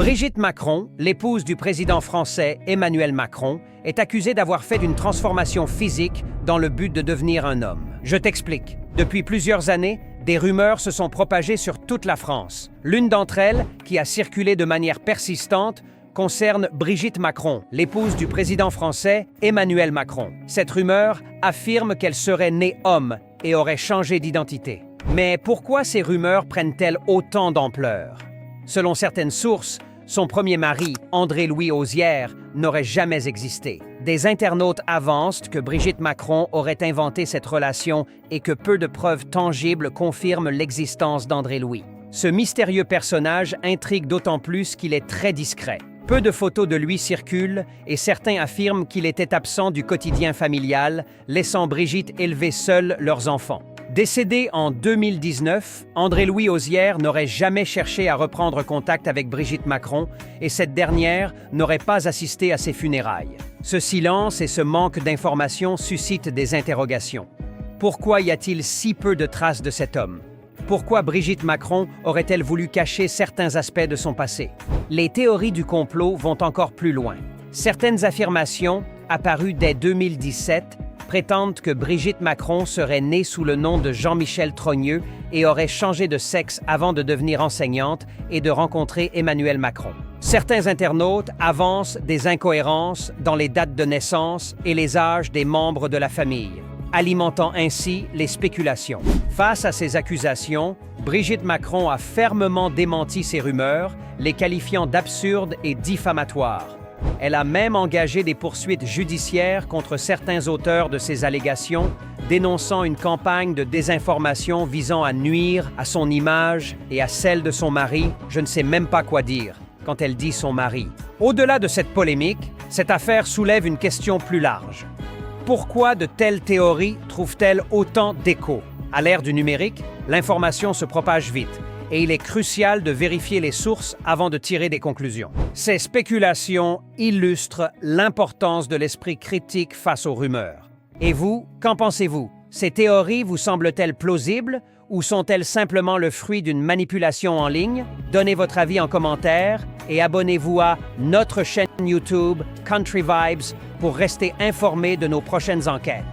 Brigitte Macron, l'épouse du président français Emmanuel Macron, est accusée d'avoir fait d'une transformation physique dans le but de devenir un homme. Je t'explique. Depuis plusieurs années, des rumeurs se sont propagées sur toute la France. L'une d'entre elles, qui a circulé de manière persistante, concerne Brigitte Macron, l'épouse du président français Emmanuel Macron. Cette rumeur affirme qu'elle serait née homme et aurait changé d'identité. Mais pourquoi ces rumeurs prennent-elles autant d'ampleur? Selon certaines sources, son premier mari, André-Louis Osière, n'aurait jamais existé. Des internautes avancent que Brigitte Macron aurait inventé cette relation et que peu de preuves tangibles confirment l'existence d'André-Louis. Ce mystérieux personnage intrigue d'autant plus qu'il est très discret. Peu de photos de lui circulent et certains affirment qu'il était absent du quotidien familial, laissant Brigitte élever seule leurs enfants. Décédé en 2019, André-Louis Osière n'aurait jamais cherché à reprendre contact avec Brigitte Macron et cette dernière n'aurait pas assisté à ses funérailles. Ce silence et ce manque d'informations suscitent des interrogations. Pourquoi y a-t-il si peu de traces de cet homme? Pourquoi Brigitte Macron aurait-elle voulu cacher certains aspects de son passé? Les théories du complot vont encore plus loin. Certaines affirmations, apparues dès 2017, prétendent que Brigitte Macron serait née sous le nom de Jean-Michel Trogneux et aurait changé de sexe avant de devenir enseignante et de rencontrer Emmanuel Macron. Certains internautes avancent des incohérences dans les dates de naissance et les âges des membres de la famille, alimentant ainsi les spéculations. Face à ces accusations, Brigitte Macron a fermement démenti ces rumeurs, les qualifiant d'absurdes et diffamatoires. Elle a même engagé des poursuites judiciaires contre certains auteurs de ces allégations, dénonçant une campagne de désinformation visant à nuire à son image et à celle de son mari. Je ne sais même pas quoi dire quand elle dit son mari. Au-delà de cette polémique, cette affaire soulève une question plus large. Pourquoi de telles théories trouvent-elles autant d'écho? À l'ère du numérique, l'information se propage vite et il est crucial de vérifier les sources avant de tirer des conclusions. Ces spéculations illustrent l'importance de l'esprit critique face aux rumeurs. Et vous, qu'en pensez-vous? Ces théories vous semblent-elles plausibles ou sont-elles simplement le fruit d'une manipulation en ligne? Donnez votre avis en commentaire et abonnez-vous à notre chaîne YouTube Country Vibes pour rester informé de nos prochaines enquêtes.